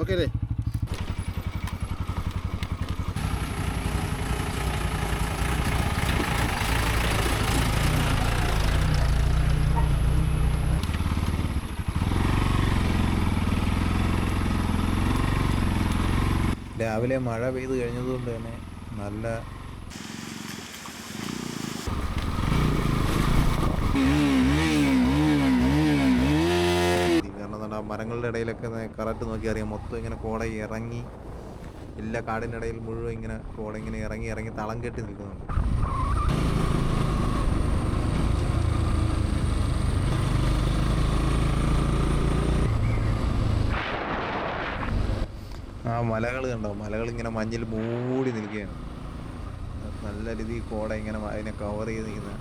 Okay അല്ലേ? രാവിലെ മഴ പെയ്ത് കഴിഞ്ഞതുകൊണ്ട് തന്നെ നല്ല കാരണം മരങ്ങളുടെ ഇടയിലൊക്കെ കറക്റ്റ് നോക്കി അറിയാം, മൊത്തം ഇങ്ങനെ കോട ഇറങ്ങി എല്ലാ കാടിൻ്റെ ഇടയിൽ മുഴുവൻ ഇങ്ങനെ കോട ഇങ്ങനെ ഇറങ്ങി ഇറങ്ങി തളം കെട്ടി നിൽക്കുന്നുണ്ട്. ആ മലകൾ കണ്ടോ, മലകൾ ഇങ്ങനെ മഞ്ഞിൽ മൂടി നിൽക്കുകയാണ്. നല്ല രീതിയിൽ കോട ഇങ്ങനെ അതിനെ കവർ ചെയ്ത് നിൽക്കുന്ന.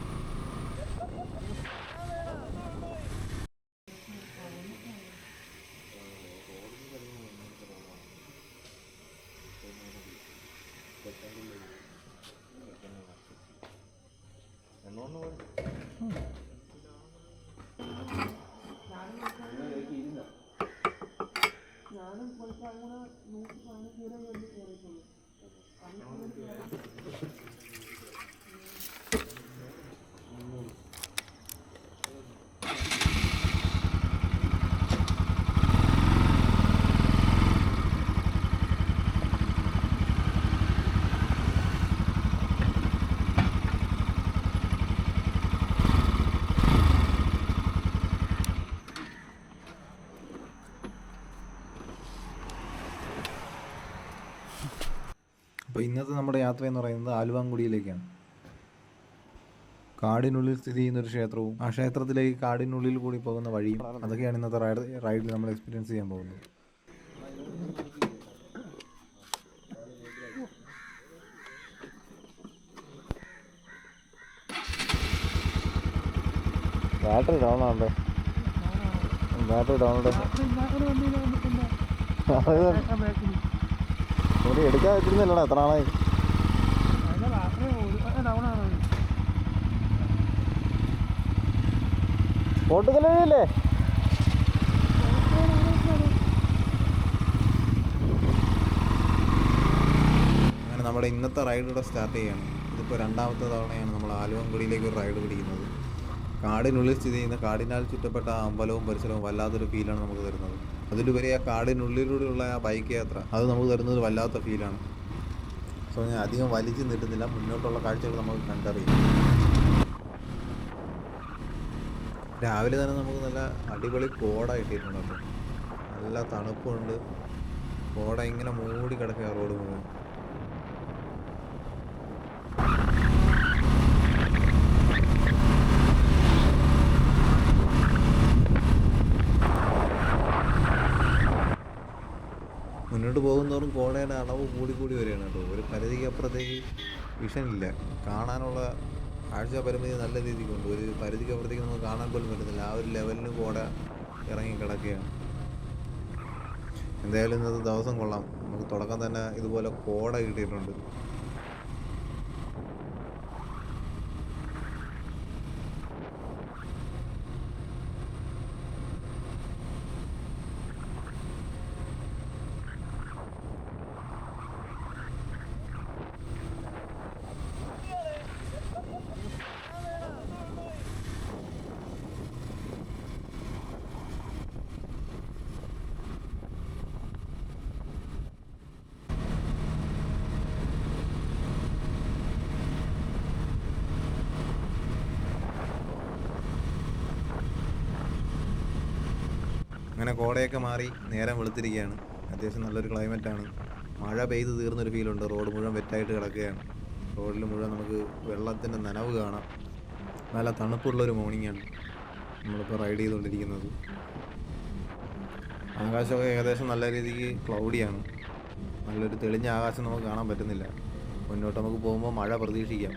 അപ്പോൾ ഇന്നത്തെ നമ്മുടെ യാത്ര എന്ന് പറയുന്നത് ആലുവാങ്കുടിയിലേക്കാണ്. കാടിനുള്ളിൽ സ്ഥിതി ചെയ്യുന്ന ഒരു ക്ഷേത്രവും ആ ക്ഷേത്രത്തിലേക്ക് കാടിനുള്ളിൽ കൂടി പോകുന്ന വഴിയും അതൊക്കെയാണ് ഇന്നത്തെ റൈഡിൽ നമ്മൾ എക്സ്പീരിയൻസ് ചെയ്യാൻ പോകുന്നത്. ബാറ്ററി ഡൗൺ ആണല്ലേ? ബാറ്ററി ഡൗൺ എടുക്കാൻ പറ്റുന്നില്ലടാ, എത്ര ആളായി? ഓട്ടുകല്ലേ? അങ്ങനെ നമ്മുടെ ഇന്നത്തെ റൈഡ് ഇവിടെ സ്റ്റാർട്ട് ചെയ്യാണ്. ഇതിപ്പോൾ രണ്ടാമത്തെ തവണയാണ് നമ്മൾ ആലുവൻകുടിയിലേക്ക് ഒരു റൈഡ് പിടിക്കുന്നത്. കാടിനുള്ളിൽ സ്ഥിതി ചെയ്യുന്ന കാടിനാൽ ചുറ്റപ്പെട്ട അമ്പലവും പരിസരവും വല്ലാത്തൊരു ഫീലാണ് നമുക്ക് തരുന്നത്. അതിലുപരി ആ കാടിനുള്ളിലൂടെയുള്ള ആ ബൈക്ക് യാത്ര അത് നമുക്ക് തരുന്നത് വല്ലാത്ത ഫീലാണ്. സോ ഞാൻ അധികം വലിച്ചു നീട്ടുന്നില്ല, മുന്നോട്ടുള്ള കാഴ്ചകൾ നമുക്ക് കണ്ടറിയാം. രാവിലെ തന്നെ നമുക്ക് നല്ല അടിപൊളി കോട കിട്ടിയിട്ടുണ്ട്. അപ്പോൾ നല്ല തണുപ്പുണ്ട്, കോട ഇങ്ങനെ മൂടി കിടക്കുക റോഡ് മുഴുവൻ. മുന്നോട്ട് പോകുന്നവരും കോടയുടെ അളവ് കൂടി വരികയാണ് കേട്ടോ. ഒരു പരിധിക്ക് അപ്പുറത്തേക്ക് വിഷനില്ല, കാണാനുള്ള കാഴ്ച പരിമിതി നല്ല രീതിക്കുണ്ട്. ഒരു പരിധിക്ക് അപ്പുറത്തേക്ക് നമുക്ക് കാണാൻ പോലും പറ്റുന്നില്ല, ആ ഒരു ലെവലിന് കോട ഇറങ്ങി കിടക്കുകയാണ്. എന്തായാലും ഇന്നത്തെ ദിവസം കൊള്ളാം, നമുക്ക് തുടക്കം തന്നെ ഇതുപോലെ കോട കിട്ടിയിട്ടുണ്ട്. അങ്ങനെ കോടയൊക്കെ മാറി നേരം വെളുത്തിരിക്കുകയാണ്. അത്യാവശ്യം നല്ലൊരു ക്ലൈമറ്റാണ്. മഴ പെയ്ത് തീർന്നൊരു ഫീലുണ്ട്. റോഡ് മുഴുവൻ വെറ്റായിട്ട് കിടക്കുകയാണ്. റോഡിൽ മുഴുവൻ നമുക്ക് വെള്ളത്തിൻ്റെ നനവ് കാണാം. നല്ല തണുപ്പുള്ളൊരു മോർണിംഗാണ് നമ്മളിപ്പോൾ റൈഡ് ചെയ്തുകൊണ്ടിരിക്കുന്നത്. ആകാശമൊക്കെ ഏകദേശം നല്ല രീതിക്ക് ക്ലൗഡിയാണ്. നല്ലൊരു തെളിഞ്ഞ ആകാശം നമുക്ക് കാണാൻ പറ്റുന്നില്ല. മുന്നോട്ട് നമുക്ക് പോകുമ്പോൾ മഴ പ്രതീക്ഷിക്കാം.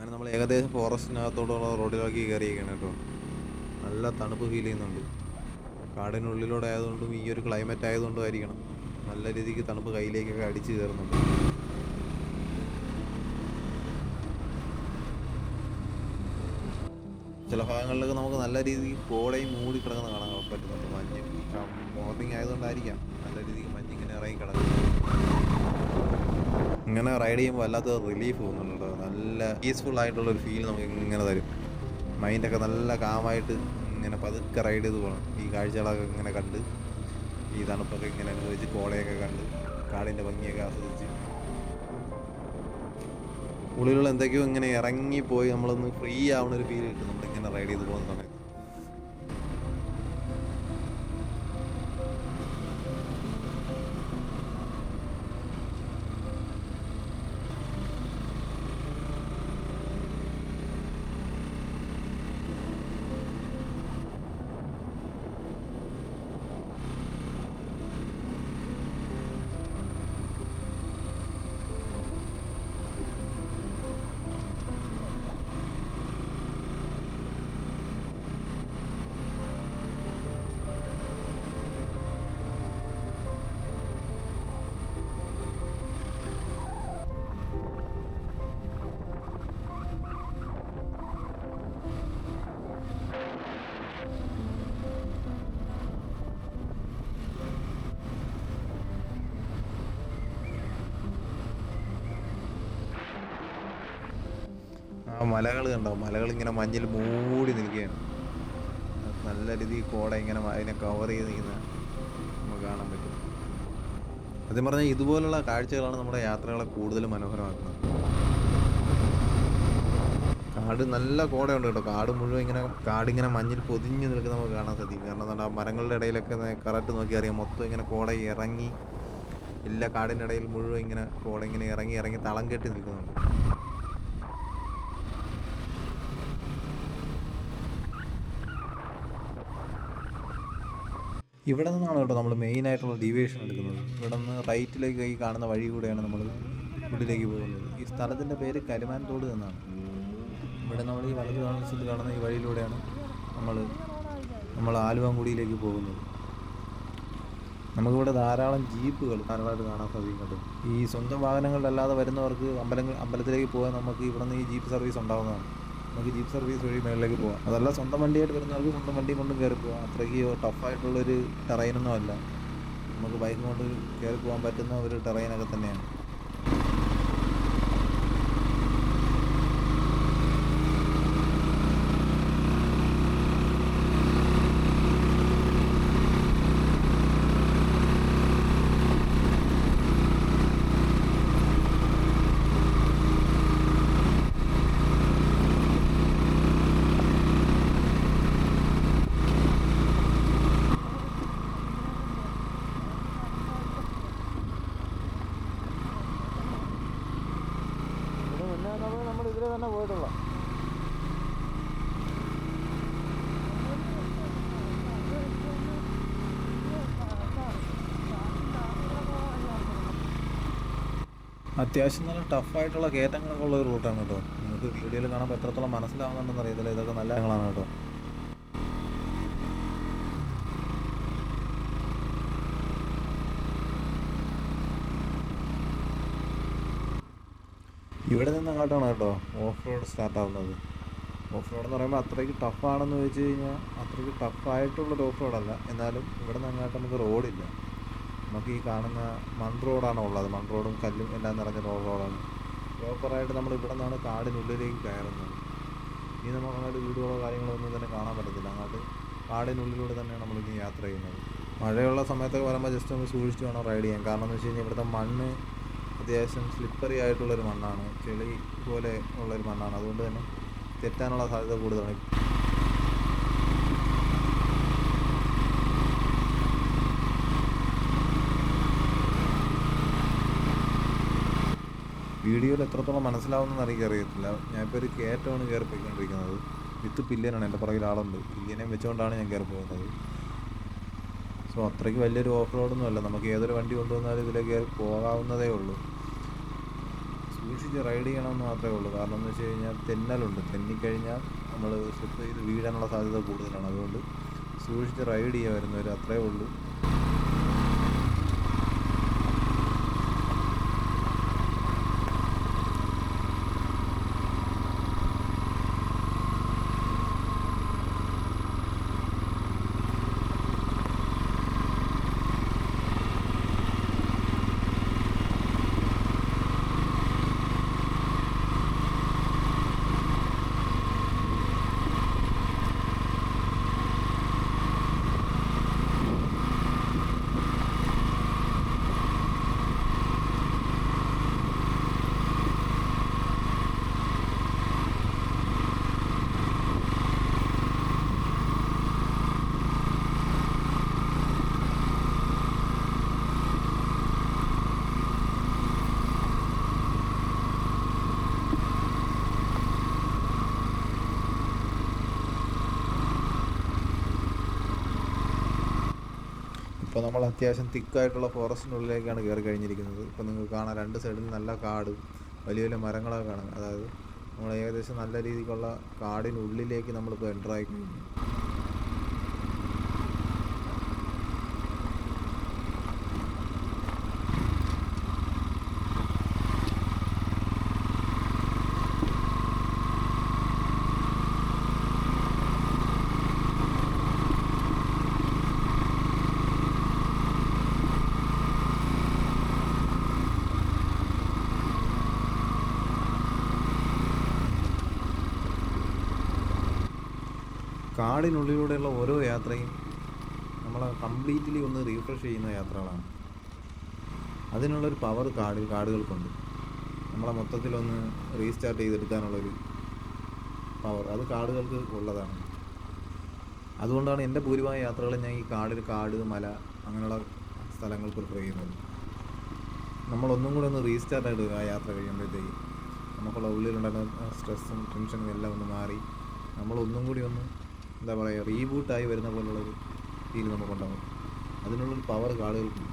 അങ്ങനെ നമ്മൾ ഏകദേശം ഫോറസ്റ്റിനകത്തോടുള്ള റോഡിലേക്ക് കയറിയിരിക്കുകയാണ് കേട്ടോ. നല്ല തണുപ്പ് ഫീൽ ചെയ്യുന്നുണ്ട്. കാടിനുള്ളിലൂടെ ആയതുകൊണ്ടും ഈ ഒരു ക്ലൈമറ്റ് ആയതുകൊണ്ടും ആയിരിക്കണം നല്ല രീതിക്ക് തണുപ്പ് കയ്യിലേക്കൊക്കെ അടിച്ച് കയറുന്നുണ്ട്. ചില ഭാഗങ്ങളിലൊക്കെ നമുക്ക് നല്ല രീതിക്ക് കോടയും മൂടി കിടക്കുന്ന കാണാൻ പറ്റുന്നുണ്ട്. മഞ്ഞ് മോർണിംഗ് ആയതുകൊണ്ടായിരിക്കാം നല്ല രീതിക്ക് മഞ്ഞിങ്ങനെ ഇറങ്ങി കിടക്കുന്നത്. ഇങ്ങനെ റൈഡ് ചെയ്യുമ്പോൾ വല്ലാത്ത റിലീഫ് തോന്നുന്നുണ്ട്. നല്ല പീസ്ഫുൾ ആയിട്ടുള്ളൊരു ഫീൽ നമുക്ക് ഇങ്ങനെ തരും. മൈൻഡൊക്കെ നല്ല കാമായിട്ട് ഇങ്ങനെ പതുക്കെ റൈഡ് ചെയ്ത് പോകണം. ഈ കാഴ്ചകളൊക്കെ ഇങ്ങനെ കണ്ട് ഈ തണുപ്പൊക്കെ ഇങ്ങനെ അനുഭവിച്ച് കോടയൊക്കെ കണ്ട് കാടിൻ്റെ ഭംഗിയൊക്കെ ആസ്വദിച്ച് ഉള്ളിലുള്ള എന്തൊക്കെയോ ഇങ്ങനെ ഇറങ്ങിപ്പോയി നമ്മളൊന്ന് ഫ്രീ ആവുന്ന ഒരു ഫീൽ കിട്ടും നമ്മളിങ്ങനെ റൈഡ് ചെയ്ത് പോകുന്ന സമയത്ത്. ആ മലകൾ കണ്ടോ, മലകൾ ഇങ്ങനെ മഞ്ഞിൽ മൂടി നിൽക്കുകയാണ്. നല്ല രീതിയിൽ കോട ഇങ്ങനെ അതിനെ കവർ ചെയ്ത് നിൽക്കുന്ന നമുക്ക് കാണാൻ പറ്റും. സത്യം പറഞ്ഞാൽ ഇതുപോലുള്ള കാഴ്ചകളാണ് നമ്മുടെ യാത്രകളെ കൂടുതൽ മനോഹരമാക്കുന്നത്. കാട് നല്ല കോടയുണ്ട് കേട്ടോ. കാട് മുഴുവൻ ഇങ്ങനെ കാടിങ്ങനെ മഞ്ഞിൽ പൊതിഞ്ഞ് നിൽക്കുന്ന നമുക്ക് കാണാൻ സാധിക്കും. കാരണം എന്താ മരങ്ങളുടെ ഇടയിലൊക്കെ കറക്റ്റ് നോക്കി അറിയാം, മൊത്തം ഇങ്ങനെ കോട ഇറങ്ങി എല്ലാ കാടിൻ്റെ ഇടയിൽ മുഴുവൻ ഇങ്ങനെ കോട ഇങ്ങനെ ഇറങ്ങി തളം കെട്ടി നിൽക്കുന്നുണ്ട്. ഇവിടെ നിന്നാണ് കേട്ടോ നമ്മൾ മെയിനായിട്ടുള്ള ഡീവിയേഷൻ എടുക്കുന്നത്. ഇവിടെ നിന്ന് റൈറ്റിലേക്ക് ഈ കാണുന്ന വഴി കൂടെയാണ് നമ്മൾ ഉള്ളിലേക്ക് പോകുന്നത്. ഈ സ്ഥലത്തിൻ്റെ പേര് കരുമാൻ തോട് എന്നാണ്. ഇവിടെ നമ്മൾ ഈ വലത് കാണുന്ന ഈ വഴിയിലൂടെയാണ് നമ്മൾ ആലുവാങ്കുടിയിലേക്ക് പോകുന്നത്. നമുക്കിവിടെ ധാരാളം ജീപ്പുകൾ ധാരാളമായിട്ട് കാണാൻ സാധിക്കും കേട്ടോ. ഈ സ്വന്തം വാഹനങ്ങളിലല്ലാതെ വരുന്നവർക്ക് അമ്പലത്തിലേക്ക് പോകാൻ നമുക്ക് ഇവിടെ നിന്ന് ഈ ജീപ്പ് സർവീസ് ഉണ്ടാകുന്നതാണ്. നമുക്ക് ജീപ്പ് സർവീസ് വഴി മേളിലേക്ക് പോകാം. അതല്ല സ്വന്തം വണ്ടിയായിട്ട് വരുന്നവർക്ക് സ്വന്തം വണ്ടി കൊണ്ടും കയറി പോകാം. അത്രയ്ക്ക് ടഫായിട്ടുള്ളൊരു ടെറൈനൊന്നും അല്ല. നമുക്ക് ബൈക്ക് കൊണ്ട് കയറി പോകാൻ പറ്റുന്ന ഒരു ടെറൈനൊക്കെ തന്നെയാണ്. നമ്മൾ ഇതിലെ തന്നെ പോയിട്ടുള്ള അത്യാവശ്യം നല്ല ടഫായിട്ടുള്ള കയറ്റങ്ങളൊക്കെ ഉള്ള ഒരു റൂട്ടാണ് കേട്ടോ. നിങ്ങൾക്ക് വീഡിയോയിൽ കാണാൻ എത്രത്തോളം മനസ്സിലാവുന്നുണ്ടെന്ന് അറിയത്തില്ല. ഇതൊക്കെ നല്ല കാര്യങ്ങളാണ് കേട്ടോ. ഇവിടെ നിന്ന് അങ്ങോട്ടാണ് കേട്ടോ ഓഫ് റോഡ് സ്റ്റാർട്ട് ആവുന്നത്. ഓഫ് റോഡ് എന്ന് പറയുമ്പോൾ അത്രയ്ക്ക് ടഫാണെന്ന് ചോദിച്ചു കഴിഞ്ഞാൽ അത്രയ്ക്ക് ടഫായിട്ടുള്ളൊരു ഓഫ് റോഡല്ല. എന്നാലും ഇവിടെ നിന്ന് അങ്ങോട്ട് നമുക്ക് റോഡില്ല. നമുക്ക് ഈ കാണുന്ന മൺ റോഡാണ് ഉള്ളത്. മൺ റോഡും കല്ലും എല്ലാം നിറഞ്ഞ റോഡാണ്. പ്രോപ്പറായിട്ട് നമ്മൾ ഇവിടെ നിന്നാണ് കാടിനുള്ളിലേക്ക് കയറുന്നത്. ഇനി നമുക്ക് അങ്ങോട്ട് വീടുകളോ കാര്യങ്ങളോ ഒന്നും തന്നെ കാണാൻ പറ്റത്തില്ല. അങ്ങോട്ട് കാടിനുള്ളിലൂടെ തന്നെയാണ് നമ്മളിനി യാത്ര ചെയ്യുന്നത്. മഴയുള്ള സമയത്തൊക്കെ വരുമ്പോൾ ജസ്റ്റ് ഒന്ന് സൂക്ഷിച്ച് വേണം റൈഡ് ചെയ്യാൻ. കാരണം എന്ന് വെച്ച് കഴിഞ്ഞാൽ ഇവിടുത്തെ മണ്ണ് അത്യാവശ്യം സ്ലിപ്പറി ആയിട്ടുള്ളൊരു മണ്ണാണ്. ചെളി പോലെ ഉള്ളൊരു മണ്ണാണ്. അതുകൊണ്ട് തന്നെ തെറ്റാനുള്ള സാധ്യത കൂടുതലാണ്. വീഡിയോയിൽ എത്രത്തോളം മനസ്സിലാവുമെന്ന് എനിക്കറിയത്തില്ല. ഞാനിപ്പോൾ ഒരു കയറ്റമാണ് കയറി പോയിക്കൊണ്ടിരിക്കുന്നത്. വിത്ത് പില്ലിയനാണ്. എൻ്റെ പുറകിൽ ആളുണ്ട്. പില്ലിയനെയും വെച്ചുകൊണ്ടാണ് ഞാൻ കയറി പോകുന്നത്. സോ അത്രയ്ക്ക് വലിയൊരു ഓഫ് റോഡൊന്നും അല്ല. നമുക്ക് ഏതൊരു വണ്ടി കൊണ്ടുവന്നാലും ഇതിലേക്ക് കയറി പോകാവുന്നതേ ഉള്ളൂ. സൂക്ഷിച്ച് റൈഡ് ചെയ്യണമെന്ന് മാത്രമേ ഉള്ളൂ. കാരണം എന്ന് വെച്ച് കഴിഞ്ഞാൽ തെന്നലുണ്ട്, തെന്നിക്കഴിഞ്ഞാൽ നമ്മൾ സ്ലിപ്പ് ചെയ്ത് വീഴാനുള്ള സാധ്യത കൂടുതലാണ്. അതുകൊണ്ട് സൂക്ഷിച്ച് റൈഡ് ചെയ്യുക വരുന്നവർ, അത്രേ ഉള്ളൂ. ഇപ്പോൾ നമ്മൾ അത്യാവശ്യം തിക്കായിട്ടുള്ള ഫോറസ്റ്റിനുള്ളിലേക്കാണ് കയറി കഴിഞ്ഞിരിക്കുന്നത്. ഇപ്പോൾ നിങ്ങൾക്ക് കാണാം, രണ്ട് സൈഡിൽ നല്ല കാട്, വലിയ വലിയ മരങ്ങളൊക്കെ കാണാം. അതായത് നമ്മൾ ഏകദേശം നല്ല രീതിക്കുള്ള കാടിനുള്ളിലേക്ക് നമ്മളിപ്പോൾ എൻ്ററായി കഴിഞ്ഞു. കാടിനുള്ളിലൂടെയുള്ള ഓരോ യാത്രയും നമ്മളെ കംപ്ലീറ്റ്ലി ഒന്ന് റീഫ്രഷ് ചെയ്യുന്ന യാത്രകളാണ്. അതിനുള്ളൊരു പവർ കാടുകൾക്കുണ്ട്. നമ്മളെ മൊത്തത്തിലൊന്ന് റീസ്റ്റാർട്ട് ചെയ്തെടുക്കാനുള്ളൊരു പവർ അത് കാടുകൾക്ക് ഉള്ളതാണ്. അതുകൊണ്ടാണ് എൻ്റെ ഭൂരിഭാഗം യാത്രകളും ഞാൻ ഈ കാട്, മല അങ്ങനെയുള്ള സ്ഥലങ്ങൾ പ്രിഫർ ചെയ്യുന്നത്. നമ്മളൊന്നും കൂടെ ഒന്ന് റീസ്റ്റാർട്ടായിട്ട് ആ യാത്ര കഴിയുമ്പോഴത്തേക്ക് നമുക്കുള്ള ഉള്ളിലുണ്ടായിരുന്ന സ്ട്രെസ്സും ടെൻഷനും എല്ലാം ഒന്ന് മാറി നമ്മളൊന്നും കൂടി ഒന്ന് എന്താ പറയുക, റീബൂട്ടായി വരുന്ന പോലുള്ളൊരു ഫീൽ നമുക്കുണ്ടാകും. അതിനുള്ളൊരു പവർ കാടുകൾക്കുണ്ട്.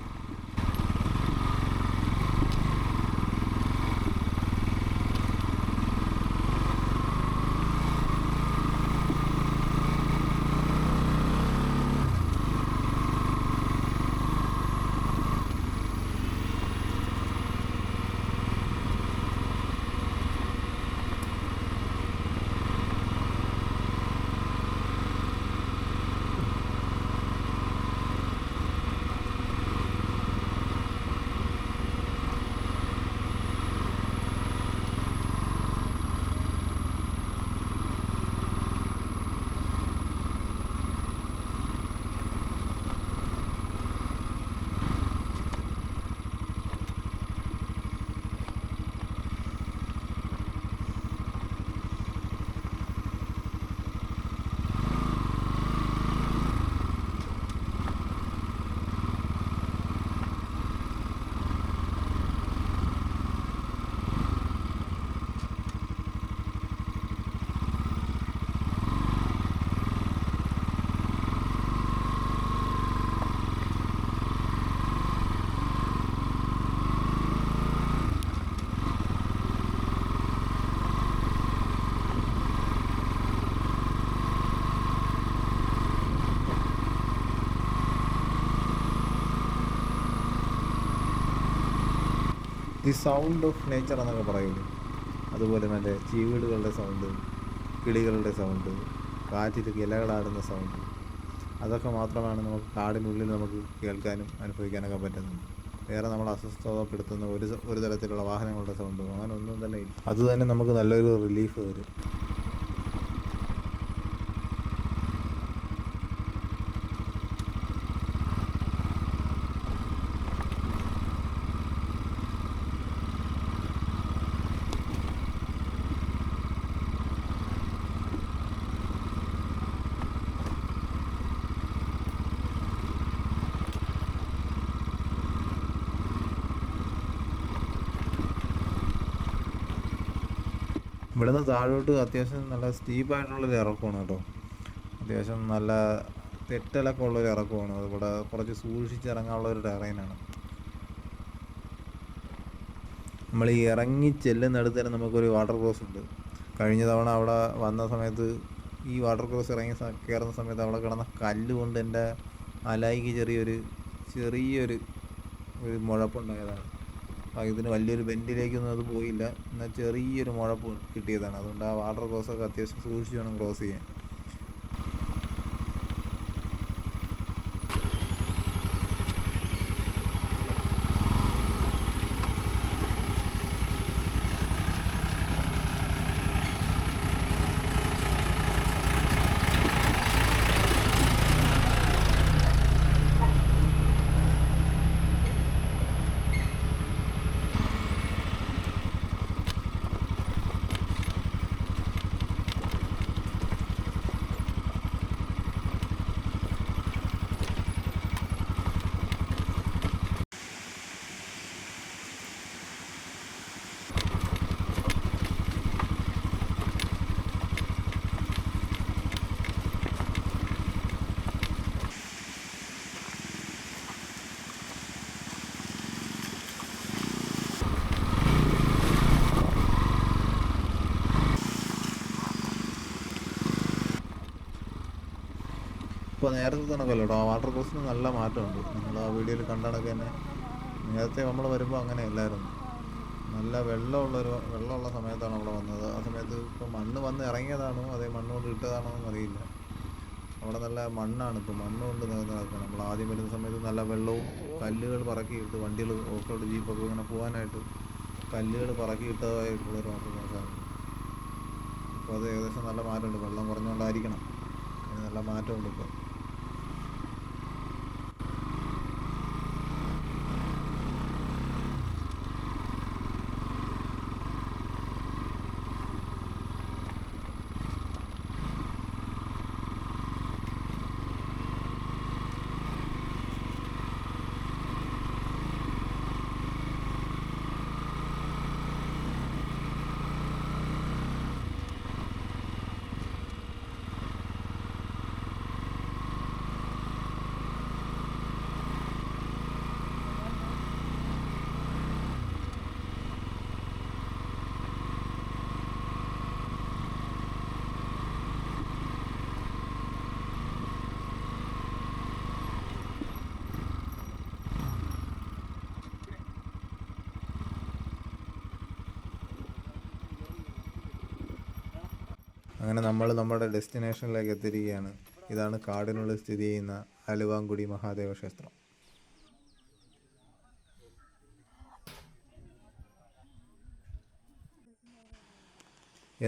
ദി സൗണ്ട് ഓഫ് നേച്ചർ എന്നൊക്കെ പറയില്ലേ, അതുപോലെ നല്ല ചീവീടുകളുടെ സൗണ്ട്, കിളികളുടെ സൗണ്ട്, കാറ്റിൽ ഇലകളാടുന്ന സൗണ്ട്, അതൊക്കെ മാത്രമാണ് നമുക്ക് കാടിനുള്ളിൽ നമുക്ക് കേൾക്കാനും അനുഭവിക്കാനൊക്കെ പറ്റുന്നത്. വേറെ നമ്മൾ അസ്വസ്ഥതപ്പെടുത്തുന്ന ഒരു തരത്തിലുള്ള വാഹനങ്ങളുടെ സൗണ്ടോ അങ്ങനെ ഒന്നും തന്നെ ഇല്ല. അത് തന്നെ നമുക്ക് നല്ലൊരു റിലീഫ് തരും. ഇവിടുന്ന് താഴോട്ട് അത്യാവശ്യം നല്ല സ്റ്റീപ്പായിട്ടുള്ളൊരു ഇറക്കമാണ് കേട്ടോ. അത്യാവശ്യം നല്ല തെറ്റലൊക്കെ ഉള്ളൊരു ഇറക്കമാണ്. അതിവിടെ കുറച്ച് സൂക്ഷിച്ചിറങ്ങാനുള്ള ഒരു ടെറൈനാണ്. നമ്മൾ ഈ ഇറങ്ങി ചെല്ലുന്നിടത്ത് തന്നെ നമുക്കൊരു വാട്ടർ ക്രോസ് ഉണ്ട്. കഴിഞ്ഞ തവണ അവിടെ വന്ന സമയത്ത് ഈ വാട്ടർ ക്രോസ് കയറുന്ന സമയത്ത് അവിടെ കിടന്ന കല്ല് കൊണ്ട് എൻ്റെ അലായിക്ക് ചെറിയൊരു മുഴപ്പുണ്ടായതാണ്. അപ്പോൾ ഇതിന് വലിയൊരു ബെൻഡിലേക്കൊന്നും അത് പോയില്ല, എന്നാൽ ചെറിയൊരു മുഴപ്പ് കിട്ടിയതാണ്. അതുകൊണ്ട് ആ വാട്ടർ ക്രോസൊക്കെ അത്യാവശ്യം സൂക്ഷിച്ച് വേണം ക്രോസ് ചെയ്യാൻ. ഇപ്പോൾ നേരത്തെ കണക്കല്ലോ കേട്ടോ, ആ വാട്ടർ ക്രോസിന് നല്ല മാറ്റമുണ്ട്. നമ്മൾ ആ വീഡിയോയിൽ കണ്ടണക്ക് തന്നെ നേരത്തെ നമ്മൾ വരുമ്പോൾ അങ്ങനെ അല്ലായിരുന്നു. നല്ല വെള്ളമുള്ള സമയത്താണ് അവിടെ വന്നത്. ആ സമയത്ത് ഇപ്പോൾ മണ്ണ് വന്ന് ഇറങ്ങിയതാണോ അതേ മണ്ണ് കൊണ്ട് ഇട്ടതാണോ എന്നറിയില്ല. അവിടെ നല്ല മണ്ണാണ്, ഇപ്പോൾ മണ്ണ് കൊണ്ട് നടക്കുന്നത്. നമ്മൾ ആദ്യം വരുന്ന സമയത്ത് നല്ല വെള്ളവും കല്ലുകൾ പറക്കിയിട്ട് വണ്ടികൾ ഓഫ് റോഡ് ജീപ്പൊക്കെ ഇങ്ങനെ പോകാനായിട്ട് കല്ലുകൾ പറക്കിയിട്ടതായിട്ടുള്ളൊരു വാട്ടർ ക്രോസാണ്. അപ്പോൾ അത് ഏകദേശം നല്ല മാറ്റമുണ്ട്. വെള്ളം കുറഞ്ഞുകൊണ്ടായിരിക്കണം, അതിന് നല്ല മാറ്റമുണ്ട് ഇപ്പോൾ. അങ്ങനെ നമ്മൾ നമ്മുടെ ഡെസ്റ്റിനേഷനിലേക്ക് എത്തിയിരിക്കുകയാണ്. ഇതാണ് കാടിനുള്ളിൽ സ്ഥിതി ചെയ്യുന്ന ആലുവാങ്കുടി മഹാദേവ ക്ഷേത്രം.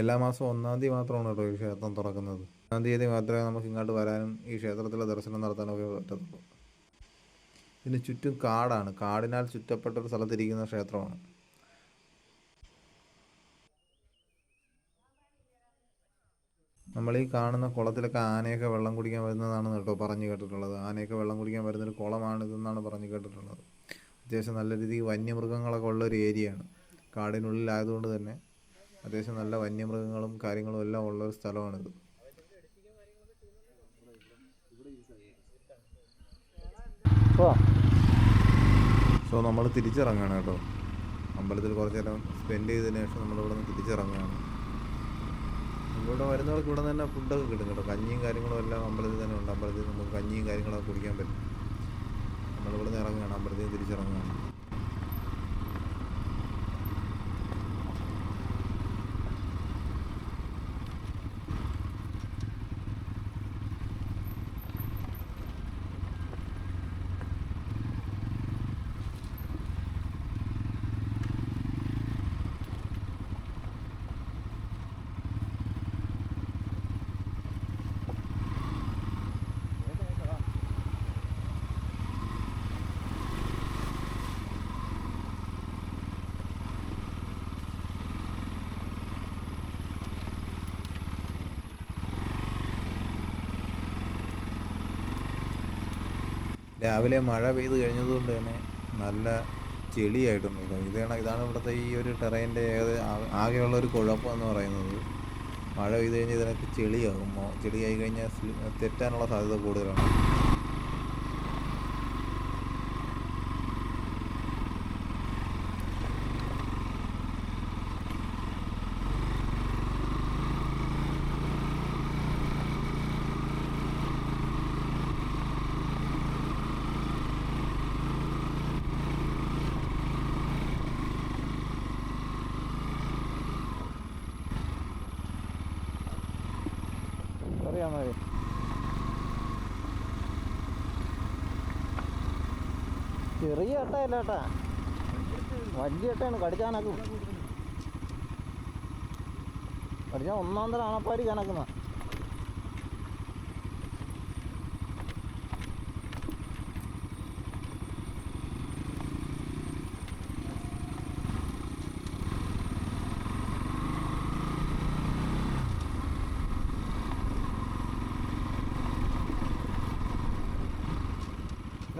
എല്ലാ മാസവും 1-ാം തീയതി മാത്രമാണ് കേട്ടോ ഈ ക്ഷേത്രം തുറക്കുന്നത്. 1-ാം തീയതി മാത്രമേ നമുക്ക് ഇങ്ങോട്ട് വരാനും ഈ ക്ഷേത്രത്തിലെ ദർശനം നടത്താനൊക്കെ പറ്റത്തുള്ളൂ. ഇതിന് ചുറ്റും കാടാണ്, കാടിനാൽ ചുറ്റപ്പെട്ട ഒരു സ്ഥലത്തിരിക്കുന്ന ക്ഷേത്രമാണ്. നമ്മൾ ഈ കാണുന്ന കുളത്തിലൊക്കെ ആനയൊക്കെ വെള്ളം കുടിക്കാൻ വരുന്നതാണ് കേട്ടോ പറഞ്ഞു കേട്ടിട്ടുള്ളത്. ആനയൊക്കെ വെള്ളം കുടിക്കാൻ വരുന്നൊരു കുളമാണിതെന്നാണ് പറഞ്ഞു കേട്ടിട്ടുള്ളത്. അത്യാവശ്യം നല്ല രീതിയിൽ വന്യമൃഗങ്ങളൊക്കെ ഉള്ളൊരു ഏരിയയാണ്. കാടിനുള്ളിലായതുകൊണ്ട് തന്നെ അത്യാവശ്യം നല്ല വന്യമൃഗങ്ങളും കാര്യങ്ങളും എല്ലാം ഉള്ളൊരു സ്ഥലമാണിത്. സോ നമ്മൾ തിരിച്ചിറങ്ങുകയാണ് കേട്ടോ. അമ്പലത്തിൽ കുറച്ച് നേരം സ്പെൻഡ് ചെയ്തതിന് ശേഷം നമ്മളിവിടെ നിന്ന് തിരിച്ചിറങ്ങുകയാണ്. ഇവിടെ വരുന്നവർക്ക് ഇവിടെ തന്നെ ഫുഡൊക്കെ കിട്ടും കേട്ടോ. കഞ്ഞിയും കാര്യങ്ങളും എല്ലാം അമ്പലത്തിൽ തന്നെ ഉണ്ട്. അമ്പലത്തിൽ നമുക്ക് കഞ്ഞിയും കാര്യങ്ങളൊക്കെ കുടിക്കാൻ പറ്റും. നമ്മളിവിടെ നിന്ന് ഇറങ്ങുകയാണ്, അമ്പലത്തിൽ തിരിച്ചിറങ്ങുകയാണ്. രാവിലെ മഴ പെയ്ത് കഴിഞ്ഞതുകൊണ്ട് തന്നെ നല്ല ചെളിയായിട്ടുണ്ട്. ഇതാണ് ഇവിടുത്തെ ഈ ഒരു ടെറൈൻ്റെ ആകെയുള്ള ഒരു കുഴപ്പമെന്ന് പറയുന്നത്. മഴ പെയ്ത് കഴിഞ്ഞാൽ ഇതിനൊക്കെ ചെളിയാകുമ്പോൾ ചെളിയായി കഴിഞ്ഞാൽ തെറ്റാനുള്ള സാധ്യത കൂടുതലാണ്. അറിയാമോ? ചെറിയ ഏട്ടയല്ല ഏട്ടാ, വലിയ ഏട്ടയാണ്. കടിച്ചാനാക്കും. കടിച്ചാൽ ഒന്നാം തരം ആണപ്പാരി കണക്കുന്ന.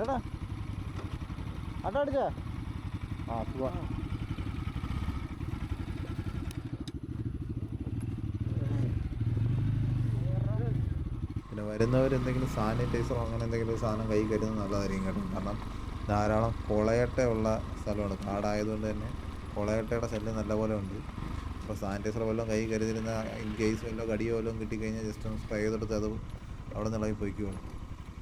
ഏട്ടാ അട്ട അടിച്ചാ? ആ സുഖ. പിന്നെ വരുന്നവരെന്തെങ്കിലും സാനിറ്റൈസറോ അങ്ങനെ എന്തെങ്കിലും ഒരു സാധനം കൈ കരുതുന്നത് നല്ലതായിരിക്കും കേട്ടോ. കാരണം ധാരാളം കൊളയട്ടയുള്ള സ്ഥലമാണ്, കാടായതുകൊണ്ട് തന്നെ കൊളയട്ടയുടെ ശല്യം നല്ലപോലെ ഉണ്ട്. അപ്പോൾ സാനിറ്റൈസർ വല്ലതും കൈ കരുതിരുന്ന ഇൻ കേസ് വല്ലതും കടിയോ വല്ലതും കിട്ടിക്കഴിഞ്ഞാൽ ജസ്റ്റ് ഒന്ന് സ്പ്രേ ചെയ്തെടുത്ത് അത് അവിടെ നിന്ന് ഇളകി പൊയ്ക്കുള്ളൂ.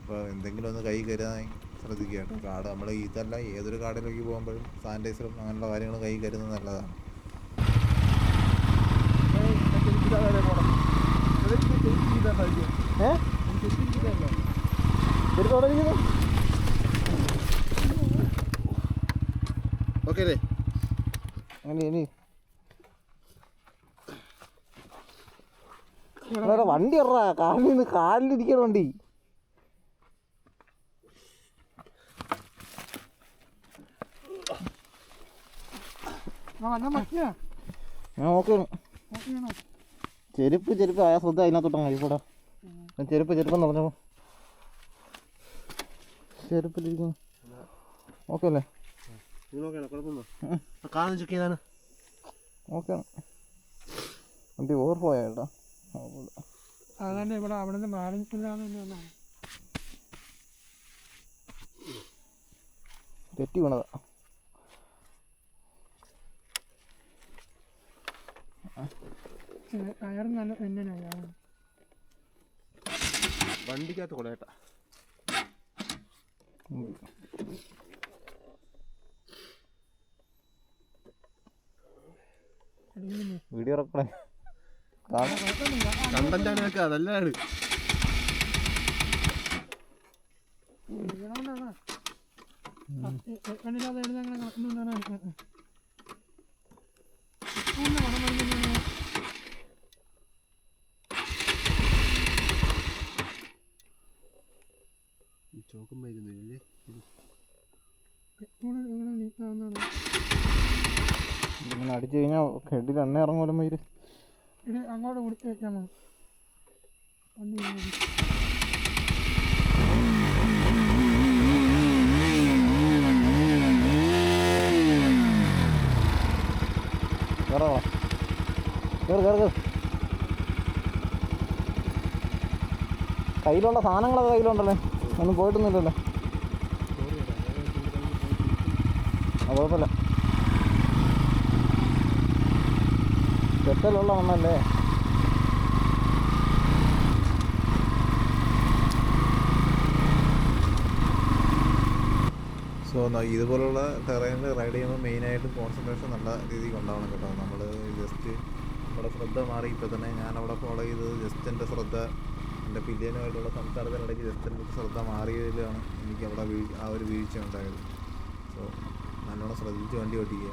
അപ്പോൾ എന്തെങ്കിലും ഒന്ന് കൈ കരുതാൻ ശ്രദ്ധിക്കുക കേട്ടോ. കാട് നമ്മൾ ഇതല്ല ഏതൊരു കാടിലേക്ക് പോകുമ്പോഴും സാനിറ്റൈസറും അങ്ങനെയുള്ള കാര്യങ്ങളും കൈ കരുതുന്നത് നല്ലതാണ്. ഓക്കെ അല്ലേ? വണ്ടി ഇറ കാലിലിരിക്കണ വണ്ടി. ഞാൻ നോക്കണം. ചെരുപ്പ് ആയ ശ്രദ്ധ അതിനകത്തോട്ടങ്ങ് കഴിക്കൂടാ. ചെരുപ്പെന്ന് പറഞ്ഞപ്പോ ചെരുപ്പിലിരിക്കുന്നു. ഓക്കെ അല്ലേ? ഓക്കെ. വണ്ടി ഓവർഫ്ലോ ആയിട്ടാ. അതന്നെ ഇവിടെ അവിടെ നിന്ന് ബാലൻസില്ലാതെ തെറ്റി വീണതാ. ടയർ നല്ല എന്നെയാണ് വണ്ടിക്കകത്ത് കൊളയേട്ടാ. Video record കണ്ടന്റാണ് അതല്ലാണ്. കണ്ടില്ലാതെ എഴുതാൻ ചോക്കും വരുന്നില്ലേ? ഇങ്ങനെ അടിച്ചു കഴിഞ്ഞാൽ ഹെഡിൽ എണ്ണ ഇറങ്ങുമല്ലോ മയില്. അങ്ങോട്ട് കൊടുത്ത് വെച്ചാൽ മതി. കേറ് കയ്യിലുള്ള സാധനങ്ങളൊക്കെ കയ്യിലുണ്ടല്ലേ? ഒന്നും പോയിട്ടൊന്നുമില്ലല്ലോ. കുഴപ്പമില്ല. ചെത്തലുള്ള മണ്ണല്ലേ? സോ ഇതുപോലുള്ള ടെറൈനിൽ റൈഡ് ചെയ്യുമ്പോൾ മെയിനായിട്ടും കോൺസെൻട്രേഷൻ നല്ല രീതിക്ക് ഉണ്ടാവണം കേട്ടോ. നമ്മൾ ജസ്റ്റ് നമ്മുടെ ശ്രദ്ധ മാറി. ഇപ്പോൾ തന്നെ ഞാനവിടെ ഫോളോ ചെയ്തത് ജസ്റ്റ് എൻ്റെ ശ്രദ്ധ എൻ്റെ പില്ലിയനുമായിട്ടുള്ള സംസാരത്തിനിടയ്ക്ക് ജസ്റ്റ് എൻ്റെ ശ്രദ്ധ മാറിയതിലാണ് എനിക്കവിടെ ആ ഒരു വീഴ്ച ഉണ്ടായത്. സോ നല്ലോണം ശ്രദ്ധിച്ച് വണ്ടി ഓടിക്കുക.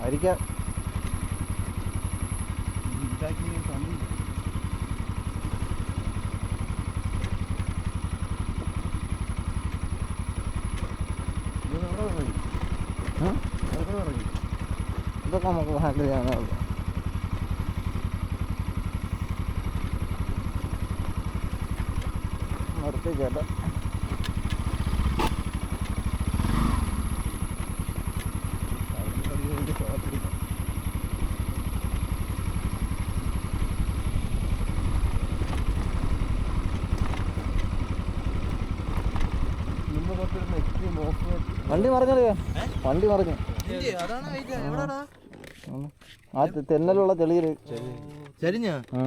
ആയിരിക്കാം. ഇതൊക്കെ നമുക്ക് ഹാൻഡിൽ ചെയ്യാനേ ഉള്ളൂ. നിർത്തി ചേട്ടാ. വണ്ടി മറിഞ്ഞറിയാ, വണ്ടി മറിഞ്ഞു. ആ തെന്നലുള്ള ചെളിയിൽ ചരിഞ്ഞ വേറെ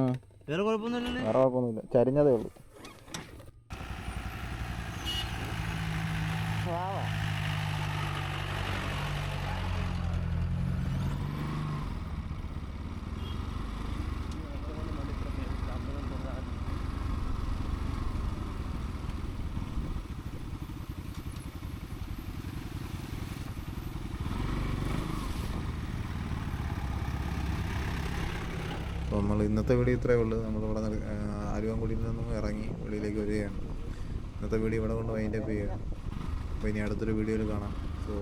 വേറെ കുഴപ്പമൊന്നുമില്ലല്ലേ? കുഴപ്പമൊന്നുമില്ല, ചരിഞ്ഞതേ ഉള്ളൂ. അപ്പോൾ നമ്മൾ ഇന്നത്തെ വീഡിയോ ഇത്രയേ ഉള്ളൂ. നമ്മളിവിടെ ആലുവാങ്കുടിയിൽ നിന്നും ഇറങ്ങി വെളിയിലേക്ക് വരികയാണ്. ഇന്നത്തെ വീഡിയോ ഇവിടെ കൊണ്ട് വൈൻഡപ്പ് ചെയ്യുകയാണ്. അപ്പോൾ ഇനി അടുത്തൊരു വീഡിയോയിൽ കാണാം. സോ